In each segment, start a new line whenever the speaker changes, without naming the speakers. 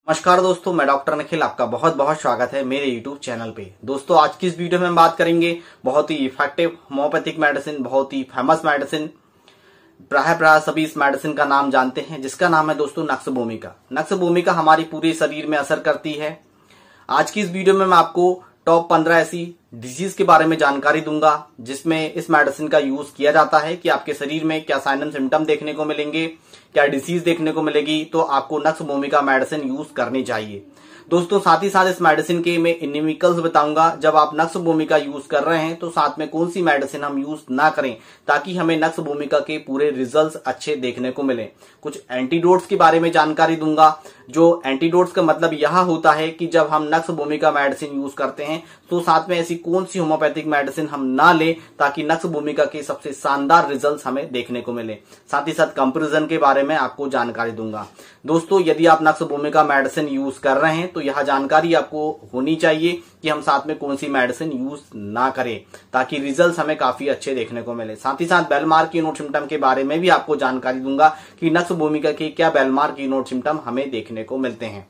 नमस्कार दोस्तों, मैं डॉक्टर निखिल, आपका बहुत बहुत स्वागत है मेरे YouTube चैनल पे। दोस्तों, आज की इस वीडियो में हम बात करेंगे बहुत ही इफेक्टिव होम्योपैथिक मेडिसिन, बहुत ही फेमस मेडिसिन। प्राय सभी इस मेडिसिन का नाम जानते हैं, जिसका नाम है दोस्तों नक्स भूमिका। नक्स भूमिका हमारी पूरे शरीर में असर करती है। आज की इस वीडियो में मैं आपको टॉप 15 ऐसी डिजीज के बारे में जानकारी दूंगा जिसमें इस मेडिसिन का यूज किया जाता है कि आपके शरीर में क्या साइन एंड सिम्टम देखने को मिलेंगे, क्या डिसीज देखने को मिलेगी, तो आपको नक्स भूमिका मेडिसिन यूज करनी चाहिए। दोस्तों, साथ ही साथ इस मेडिसिन के मैं इनमिकल्स बताऊंगा। जब आप नक्स भूमिका यूज कर रहे हैं तो साथ में कौन सी मेडिसिन हम यूज ना करें ताकि हमें नक्स भूमिका के पूरे रिजल्ट्स अच्छे देखने को मिले। कुछ एंटीडोट्स के बारे में जानकारी दूंगा। जो एंटीडोट्स का मतलब यह होता है कि जब हम नक्स भूमिका मेडिसिन यूज करते हैं तो साथ में ऐसी कौन सी होम्योपैथिक मेडिसिन हम ना लें ताकि नक्स भूमिका के सबसे शानदार रिजल्ट्स हमें देखने को मिले। साथ ही साथ कंपैरिजन के बारे में आपको जानकारी दूंगा। दोस्तों, यदि आप नक्स भूमिका मेडिसिन यूज कर रहे हैं तो यह जानकारी आपको होनी चाहिए कि हम साथ में कौन सी मेडिसिन यूज ना करें ताकि रिजल्ट्स हमें काफी अच्छे देखने को मिले। साथ ही साथ बेलमार्क की नोट सिम्टम के बारे में भी आपको जानकारी दूंगा कि नक्स भूमिका के क्या बेलमार्क की नोट सिम्टम हमें देखने को मिलते हैं।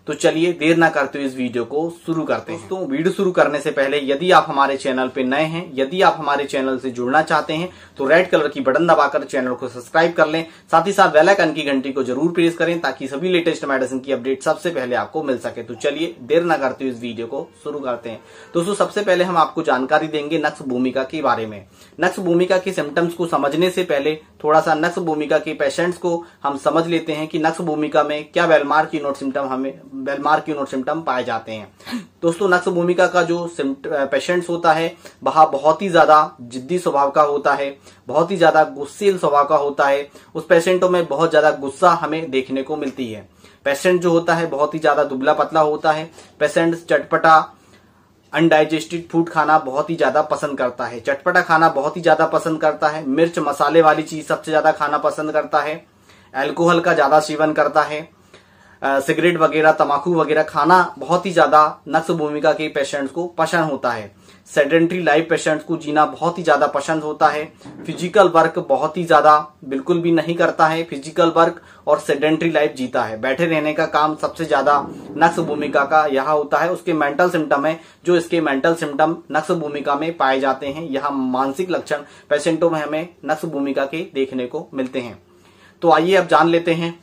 तो चलिए देर ना करते हुए इस वीडियो को शुरू करते हैं। दोस्तों, वीडियो शुरू करने से पहले यदि आप हमारे चैनल पे नए हैं, यदि आप हमारे चैनल से जुड़ना चाहते हैं तो रेड कलर की बटन दबाकर चैनल को सब्सक्राइब कर लें। साथ ही साथ बेल आइकन की घंटी को जरूर प्रेस करें ताकि सभी लेटेस्ट मेडिसिन की अपडेट सबसे पहले आपको मिल सके। तो चलिए देर ना करते हुए इस वीडियो को शुरू करते हैं। दोस्तों, सबसे पहले हम आपको जानकारी देंगे नक्स भूमिका के बारे में। नक्स भूमिका के सिम्टम्स को समझने से पहले थोड़ा सा नक्स भूमिका के पेशेंट्स को हम समझ लेते हैं कि नक्स भूमिका में क्या बेलमार्क की नोट सिम्टम पाए जाते हैं। दोस्तों, नक्स भूमिका का जो पेशेंट्स होता है वह बहुत ही ज्यादा जिद्दी स्वभाव का होता है, बहुत ही ज्यादा गुस्सेल स्वभाव का होता है। उस पेशेंटों में बहुत ज्यादा गुस्सा हमें देखने को मिलती है। पेशेंट जो होता है बहुत ही ज्यादा दुबला पतला होता है। पेशेंट चटपटा अनडाइजेस्टेड फूड खाना बहुत ही ज्यादा पसंद करता है, चटपटा खाना बहुत ही ज्यादा पसंद करता है, मिर्च मसाले वाली चीज सबसे ज्यादा खाना पसंद करता है, अल्कोहल का ज्यादा सेवन करता है, सिगरेट वगैरह तंबाकू वगैरह खाना बहुत ही ज्यादा नक्स भूमिका के पेशेंट्स को पसंद होता है। सेडेंट्री लाइफ पेशेंट्स को जीना बहुत ही ज्यादा पसंद होता है। फिजिकल वर्क बहुत ही ज्यादा बिल्कुल भी नहीं करता है, फिजिकल वर्क और सेडेंट्री लाइफ जीता है। बैठे रहने का काम सबसे ज्यादा नक्स भूमिका का यह होता है। उसके मेंटल सिम्टम है, जो इसके मेंटल सिम्टम नक्स भूमिका में पाए जाते हैं। यह मानसिक लक्षण पेशेंटों में हमें नक्स भूमिका के देखने को मिलते हैं। तो आइए अब जान लेते हैं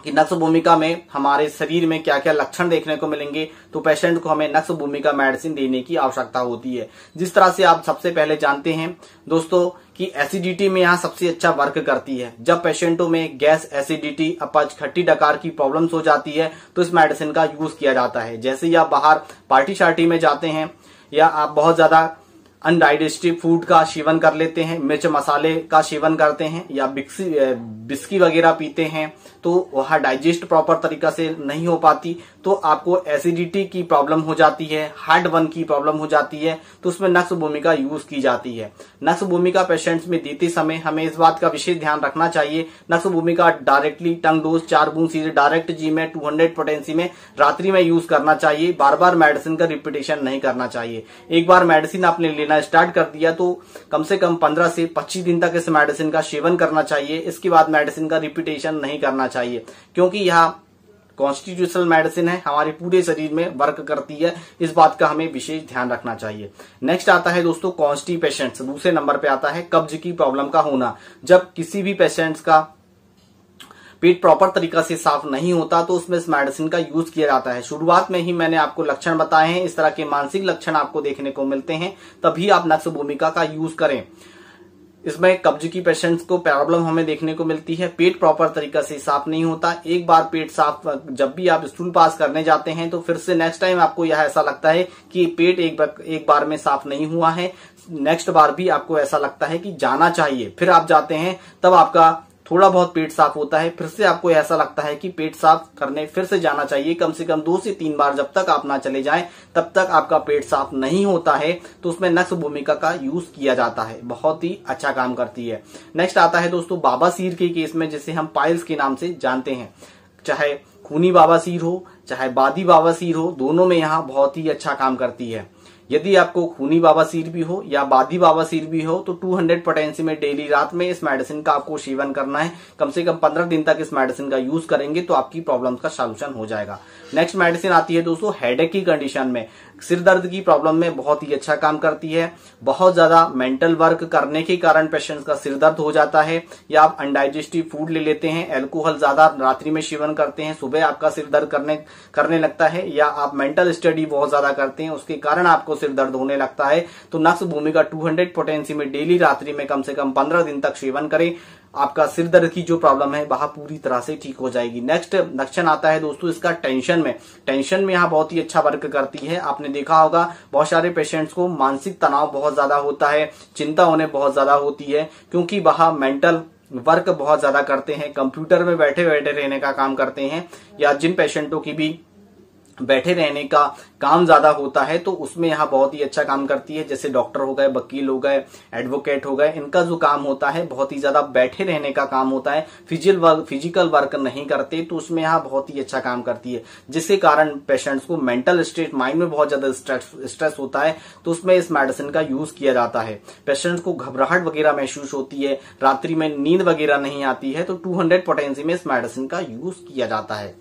कि नक्स भूमिका में हमारे शरीर में क्या क्या लक्षण देखने को मिलेंगे। तो पेशेंट को हमें नक्स भूमिका मेडिसिन देने की आवश्यकता होती है। जिस तरह से आप सबसे पहले जानते हैं दोस्तों कि एसिडिटी में यहाँ सबसे अच्छा वर्क करती है। जब पेशेंटों में गैस, एसिडिटी, अपच, खट्टी डकार की प्रॉब्लम्स हो जाती है तो इस मेडिसिन का यूज किया जाता है। जैसे ही आप बाहर पार्टी शार्टी में जाते हैं या आप बहुत ज्यादा अनडाइजेस्टिव फूड का सेवन कर लेते हैं, मिर्च मसाले का सेवन करते हैं या बिस्की वगैरह पीते हैं तो वह डाइजेस्ट प्रॉपर तरीका से नहीं हो पाती, तो आपको एसिडिटी की प्रॉब्लम हो जाती है, हार्ट बर्न की प्रॉब्लम हो जाती है, तो उसमें नक्स भूमिका यूज की जाती है। नक्स भूमिका पेशेंट्स में देते समय हमें इस बात का विशेष ध्यान रखना चाहिए, नक्स भूमिका डायरेक्टली टंग डोज 4 बूंद सीधे डायरेक्ट जी में 200 पोटेंसी में रात्रि में यूज करना चाहिए। बार बार मेडिसिन का रिपीटेशन नहीं करना चाहिए। एक बार मेडिसिन आपने लेना स्टार्ट कर दिया तो कम से कम 15 से 25 दिन तक इस मेडिसिन का सेवन करना चाहिए। इसके बाद मेडिसिन का रिपीटेशन नहीं करना चाहिए, क्योंकि यह कॉन्स्टिट्यूशनल मेडिसिन है, हमारे पूरे शरीर में वर्क करती है। इस बात का हमें विशेष ध्यान रखना चाहिए। नेक्स्ट आता है दोस्तों कॉन्स्टिपेशन। दूसरे नंबर पे आता है कब्ज की प्रॉब्लम का होना। जब किसी भी पेशेंट्स का पेट प्रॉपर तरीका से साफ नहीं होता तो उसमें इस मेडिसिन का यूज किया जाता है। शुरुआत में ही मैंने आपको लक्षण बताए हैं, इस तरह के मानसिक लक्षण आपको देखने को मिलते हैं, तभी आप नक्स भूमिका का यूज करें। इसमें कब्ज की पेशेंट्स को प्रॉब्लम हमें देखने को मिलती है, पेट प्रॉपर तरीका से साफ नहीं होता। एक बार पेट साफ, जब भी आप स्टूल पास करने जाते हैं तो फिर से नेक्स्ट टाइम आपको यह ऐसा लगता है कि पेट एक बार में साफ नहीं हुआ है, नेक्स्ट बार भी आपको ऐसा लगता है कि जाना चाहिए। फिर आप जाते हैं तब आपका थोड़ा बहुत पेट साफ होता है, फिर से आपको ऐसा लगता है कि पेट साफ करने फिर से जाना चाहिए। कम से कम 2 से 3 बार जब तक आप ना चले जाएं तब तक आपका पेट साफ नहीं होता है, तो उसमें नक्स भूमिका का यूज किया जाता है। बहुत ही अच्छा काम करती है। नेक्स्ट आता है दोस्तों बाबासीर के केस में, जिसे हम पाइल्स के नाम से जानते हैं। चाहे खूनी बाबासीर हो चाहे बादी बाबासीर हो, दोनों में यहाँ बहुत ही अच्छा काम करती है। यदि आपको खूनी बवासीर भी हो या बादी बवासीर भी हो तो 200 पोटेंसी में डेली रात में इस मेडिसिन का आपको सेवन करना है। कम से कम 15 दिन तक इस मेडिसिन का यूज करेंगे तो आपकी प्रॉब्लम का सॉल्यूशन हो जाएगा। नेक्स्ट मेडिसिन आती है दोस्तों हेडेक की कंडीशन में, सिर दर्द की प्रॉब्लम में बहुत ही अच्छा काम करती है। बहुत ज्यादा मेंटल वर्क करने के कारण पेशेंट्स का सिर दर्द हो जाता है, या आप अनडाइजेस्टिव फूड ले लेते हैं, अल्कोहल ज्यादा रात्रि में सेवन करते हैं, सुबह आपका सिर दर्द करने लगता है, या आप मेंटल स्टडी बहुत ज्यादा करते हैं उसके कारण आपको सिर दर्द होने लगता है, तो नक्स भूमिका 200 पोटेंसी में डेली रात्रि में कम से कम 15 दिन तक सेवन करें। आपका सिर दर्द की जो प्रॉब्लम है वह पूरी तरह से ठीक हो जाएगी। नेक्स्ट लक्षण आता है दोस्तों इसका टेंशन में यहाँ बहुत ही अच्छा वर्क करती है। आपने देखा होगा बहुत सारे पेशेंट्स को मानसिक तनाव बहुत ज्यादा होता है, चिंता उन्हें बहुत ज्यादा होती है, क्योंकि वह मेंटल वर्क बहुत ज्यादा करते हैं, कंप्यूटर में बैठे बैठे रहने का काम करते हैं, या जिन पेशेंटों की भी बैठे रहने का काम ज्यादा होता है तो उसमें यहाँ बहुत ही अच्छा काम करती है। जैसे डॉक्टर हो गए, वकील हो गए, एडवोकेट हो गए, इनका जो काम होता है बहुत ही ज्यादा बैठे रहने का काम होता है, फिजिकल वर्क नहीं करते, तो उसमें यहाँ बहुत ही अच्छा काम करती है, जिसके कारण पेशेंट्स को मेंटल स्टेट, माइंड में बहुत ज्यादा स्ट्रेस होता है, तो उसमें इस मेडिसिन का यूज किया जाता है। पेशेंट्स को घबराहट वगैरह महसूस होती है, रात्रि में नींद वगैरह नहीं आती है, तो 200 पोटेंसी में इस मेडिसिन का यूज किया जाता है।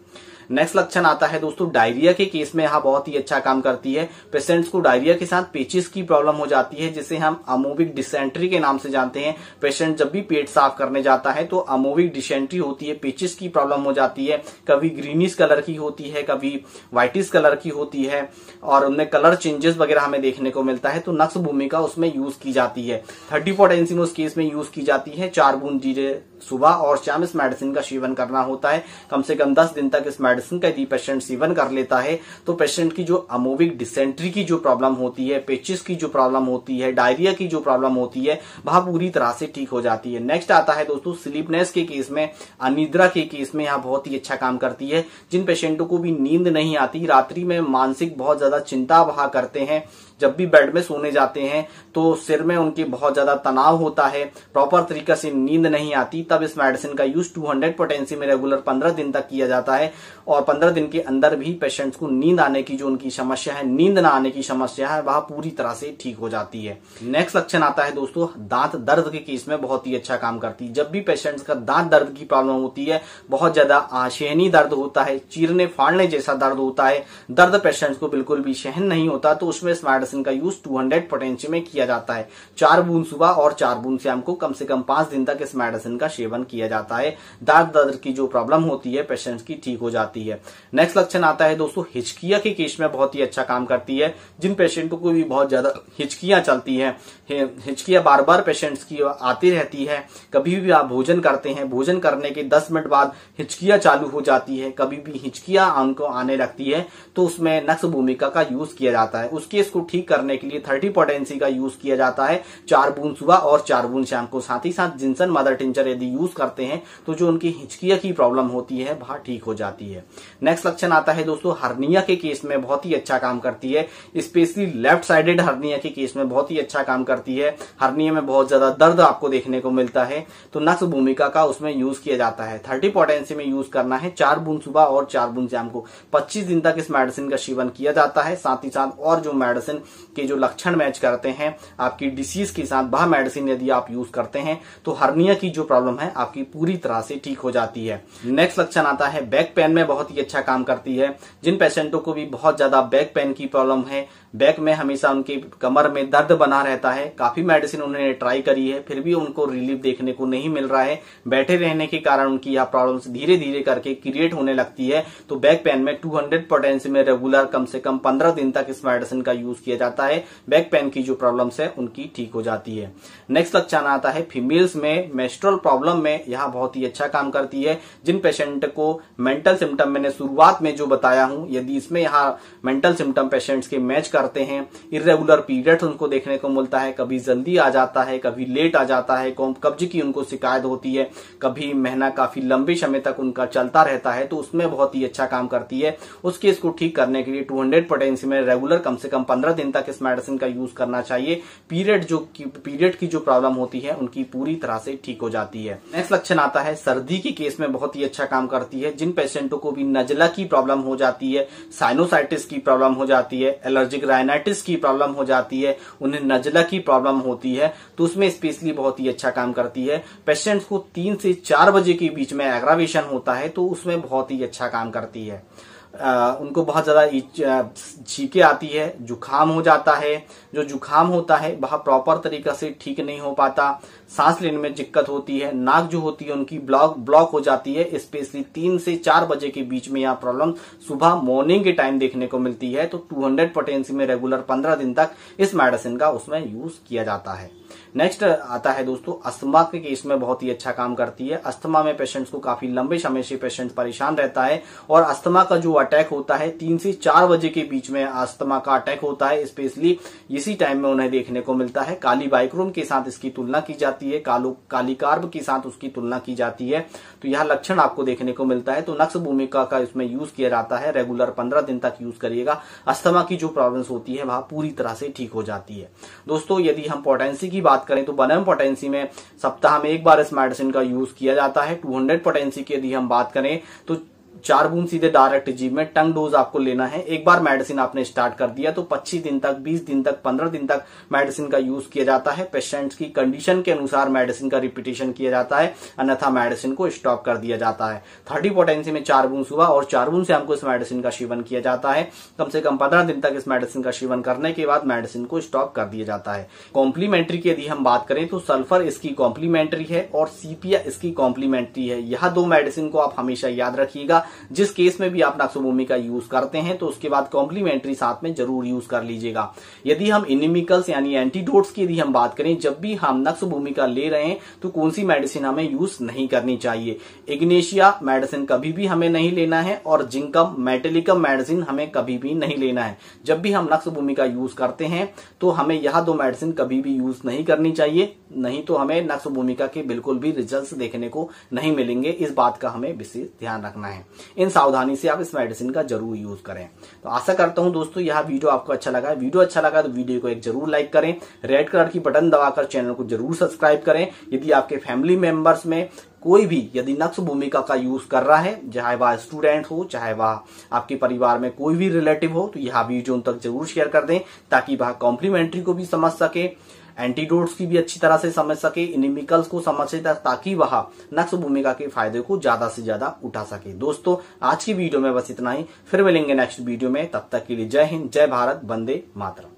नेक्स्ट लक्षण आता है दोस्तों डायरिया के केस में यहाँ बहुत ही अच्छा काम करती है। पेशेंट्स को डायरिया के साथ पेचिस की प्रॉब्लम हो जाती है, जिसे हम अमोबिक डिसेंट्री के नाम से जानते हैं। पेशेंट जब भी पेट साफ करने जाता है तो अमोबिक डिसेंट्री होती है, पेचिस की प्रॉब्लम हो जाती है, कभी ग्रीनिश कलर की होती है, कभी व्हाइटिश कलर की होती है, और उनमें कलर चेंजेस वगैरह हमें देखने को मिलता है, तो नक्स भूमिका उसमें यूज की जाती है। 30 पोटेंसी में उस केस में यूज की जाती है। 4 बूंद जीरे सुबह और शाम इस मेडिसिन का सेवन करना होता है। कम से कम 10 दिन तक इस मेडिसिन का यदि पेशेंट सेवन कर लेता है तो पेशेंट की जो अमोबिक डिसेंट्री की जो प्रॉब्लम होती है, पेचिस की जो प्रॉब्लम होती है, डायरिया की जो प्रॉब्लम होती है, वह पूरी तरह से ठीक हो जाती है। नेक्स्ट आता है दोस्तों स्लीपनेस के केस में, अनिद्रा के केस में यहाँ बहुत ही अच्छा काम करती है। जिन पेशेंटों को भी नींद नहीं आती, रात्रि में मानसिक बहुत ज्यादा चिंता वहा करते हैं, जब भी बेड में सोने जाते हैं तो सिर में उनके बहुत ज्यादा तनाव होता है, प्रॉपर तरीके से नींद नहीं आती, तब इस मेडिसिन का यूज 200 पोटेंसी में रेगुलर 15 दिन तक किया जाता है, और 15 दिन के अंदर भी पेशेंट्स को नींद आने की जो उनकी समस्या है, नींद ना आने की समस्या है, वह पूरी तरह से ठीक हो जाती है। नेक्स्ट लक्षण आता है दोस्तों दांत दर्द के केस में बहुत ही अच्छा काम करती है। जब भी पेशेंट्स का दांत दर्द की प्रॉब्लम होती है, बहुत ज्यादा सहनी दर्द होता है, चीरने फाड़ने जैसा दर्द होता है, दर्द पेशेंट्स को बिल्कुल भी सहन नहीं होता, तो उसमें इस मेडिसिन का यूज 200 पोटेंसी में किया जाता है। 4 बूंद सुबह और 4 बूंद शाम को कम से कम 5 दिन तक इस मेडिसिन का सेवन किया जाता है। दांत दर्द की जो प्रॉब्लम होती है पेशेंट्स की ठीक हो जाती है। नेक्स्ट लक्षण आता है दोस्तों हिचकिया के केस में बहुत ही अच्छा काम करती है। जिन पेशेंटों को भी बहुत ज्यादा हिचकियां चलती है, हिचकियां बार बार पेशेंट्स की आती रहती है, कभी भी आप भोजन करते हैं, भोजन करने के 10 मिनट बाद हिचकियां चालू हो जाती है, कभी भी हिचकियां उनको आने लगती है, तो उसमें नक्स भूमिका का यूज किया जाता है। उस केस को ठीक करने के लिए 30 पोटेंसी का यूज किया जाता है। 4 बूंद सुबह और 4 बूंद शाम को। साथ ही साथ जिंसन मदर टिंचर यदि यूज करते हैं तो जो उनकी हिचकिया की प्रॉब्लम होती है वह ठीक हो जाती है। नेक्स्ट लक्षण आता है दोस्तों हर्निया के केस में बहुत ही अच्छा काम करती है। स्पेशली लेफ्ट साइडेड हर्निया के केस में बहुत ही अच्छा काम करती है। हर्निया में बहुत ज्यादा दर्द आपको देखने को मिलता है, तो नक्स भूमिका का उसमें यूज किया जाता है। 30 पोटेंसी में यूज करना है। 4 बूंद सुबह और 4 बूंद शाम को 25 दिन तक इस मेडिसिन का सेवन किया जाता है। साथ ही साथ और जो मेडिसिन के जो लक्षण मैच करते हैं आपकी डिसीज के साथ, वह मेडिसिन यदि आप यूज करते हैं तो हर्निया की जो प्रॉब्लम है आपकी पूरी तरह से ठीक हो जाती है। नेक्स्ट लक्षण आता है बैक पेन में बहुत ही अच्छा काम करती है। जिन पेशेंटों को भी बहुत ज्यादा बैक पेन की प्रॉब्लम है, बैक में हमेशा उनके कमर में दर्द बना रहता है, काफी मेडिसिन उन्होंने ट्राई करी है फिर भी उनको रिलीफ देखने को नहीं मिल रहा है, बैठे रहने के कारण उनकी यह प्रॉब्लम्स धीरे धीरे करके क्रिएट होने लगती है, तो बैक पेन में 200 पोटेंसी में रेगुलर कम से कम 15 दिन तक इस मेडिसिन का यूज किया जाता है। बैक पेन की जो प्रॉब्लम्स है उनकी ठीक हो जाती है। नेक्स्ट लक्षण आता है फीमेल्स में मेंस्ट्रुअल प्रॉब्लम में यह बहुत ही अच्छा काम करती है। जिन पेशेंट को मेंटल सिम्टम मैंने शुरुआत में जो बताया हूं, यदि इसमें यहाँ मेंटल सिम्टम पेशेंट्स के मैच करते हैं, इरेगुलर पीरियड उनको देखने को मिलता है, कभी जल्दी आ जाता है, कभी लेट आ जाता है, कब्ज की उनको शिकायत होती है, कभी महीना काफी लंबे समय तक उनका चलता रहता है, तो उसमें बहुत ही अच्छा काम करती है। उस केस को ठीक करने के लिए 200 पोटेंसी में रेगुलर कम से कम 15 दिन तक इस मेडिसिन का यूज करना चाहिए। पीरियड की जो प्रॉब्लम होती है उनकी पूरी तरह से ठीक हो जाती है। नेक्स्ट लक्षण आता है सर्दी के केस में बहुत ही अच्छा काम करती है। जिन पेशेंटों को को भी नजला की प्रॉब्लम हो जाती है, साइनोसाइटिस की प्रॉब्लम हो जाती है, एलर्जिक राइनाइटिस की प्रॉब्लम हो जाती है, उन्हें नजला की प्रॉब्लम होती है, तो उसमें स्पेशली बहुत ही अच्छा काम करती है। पेशेंट्स को 3 से 4 बजे के बीच में एग्रावेशन होता है तो उसमें बहुत ही अच्छा काम करती है। उनको बहुत ज्यादा छींके आती है, जुकाम हो जाता है, जो जुकाम होता है वह प्रॉपर तरीका से ठीक नहीं हो पाता, सांस लेने में दिक्कत होती है, नाक जो होती है उनकी ब्लॉक हो जाती है। स्पेशली 3 से 4 बजे के बीच में यह प्रॉब्लम सुबह मॉर्निंग के टाइम देखने को मिलती है। तो 200 पोटेंसी में रेगुलर 15 दिन तक इस मेडिसिन का उसमें यूज किया जाता है। नेक्स्ट आता है दोस्तों अस्थमा के केस में बहुत ही अच्छा काम करती है। अस्थमा में पेशेंट्स को काफी लंबे समय से पेशेंट परेशान रहता है और अस्थमा का जो अटैक होता है 3 से 4 बजे के बीच में अस्थमा का अटैक होता है। स्पेशली इसी टाइम में उन्हें देखने को मिलता है। काली बाइक्रोम के साथ इसकी तुलना की जाती है, काली कार्ब के साथ उसकी तुलना की जाती है। तो यह लक्षण आपको देखने को मिलता है। तो नक्स भूमिका का इसमें यूज किया जाता है। रेगुलर 15 दिन तक यूज करिएगा, अस्थमा की जो प्रॉब्लम्स होती है वह पूरी तरह से ठीक हो जाती है। दोस्तों यदि हम पोटेंसी की बात करें तो बनम पोटेंसी में सप्ताह में एक बार इस मेडिसिन का यूज किया जाता है। 200 पोटेंसी की यदि हम बात करें तो 4 बूंद सीधे डायरेक्ट जीभ में टंग डोज आपको लेना है। एक बार मेडिसिन आपने स्टार्ट कर दिया तो 25 दिन तक, 20 दिन तक, 15 दिन तक मेडिसिन का यूज किया जाता है। पेशेंट्स की कंडीशन के अनुसार मेडिसिन का रिपीटेशन किया जाता है, अन्यथा मेडिसिन को स्टॉप कर दिया जाता है। 30 पोटेंसी में 4 बूंद सुबह और 4 बूंद से हमको इस मेडिसिन का सेवन किया जाता है। कम से कम 15 दिन तक इस मेडिसिन का सेवन करने के बाद मेडिसिन को स्टॉप कर दिया जाता है। कॉम्प्लीमेंट्री की यदि हम बात करें तो सल्फर इसकी कॉम्प्लीमेंट्री है और सीपिया इसकी कॉम्प्लीमेंट्री है। यह 2 मेडिसिन को आप हमेशा याद रखिएगा। जिस केस में भी आप नक्सोबोमी का यूज करते हैं तो उसके बाद कॉम्प्लीमेंट्री साथ में जरूर यूज कर लीजिएगा। यदि हम इनिमिकल्स यानी एंटीडोट्स की यदि हम बात करें, जब भी हम नक्सोबोमी का ले रहे हैं तो कौन सी मेडिसिन हमें यूज नहीं करनी चाहिए। इग्नेशिया मेडिसिन कभी भी हमें नहीं लेना है और जिंकम मेटेलिकम मेडिसिन हमें कभी भी नहीं लेना है। जब भी हम नक्सोबोमी का यूज करते हैं तो हमें यह 2 मेडिसिन कभी भी यूज नहीं करनी चाहिए, नहीं तो हमें नक्सोबोमिका के बिल्कुल भी रिजल्ट्स देखने को नहीं मिलेंगे। इस बात का हमें विशेष ध्यान रखना है। इन सावधानी से आप इस मेडिसिन का जरूर यूज करें। तो आशा करता हूं दोस्तों यह वीडियो आपको अच्छा लगा है। वीडियो अच्छा लगा तो वीडियो को एक जरूर लाइक करें, रेड कलर की बटन दबाकर चैनल को जरूर सब्सक्राइब करें। यदि आपके फैमिली मेंबर्स में कोई भी यदि नक्स भूमिका का यूज कर रहा है, चाहे वह स्टूडेंट हो, चाहे वह आपके परिवार में कोई भी रिलेटिव हो, तो यह वीडियो उन तक जरूर शेयर कर दें ताकि वह कॉम्प्लीमेंट्री को भी समझ सके, एंटीडोट्स की भी अच्छी तरह से समझ सके, इनिमिकल्स को समझ सके, ताकि वह नक्स भूमिका के फायदे को ज्यादा से ज्यादा उठा सके। दोस्तों आज की वीडियो में बस इतना ही, फिर मिलेंगे नेक्स्ट वीडियो में। तब तक के लिए जय हिंद, जय भारत, वंदे मातरम।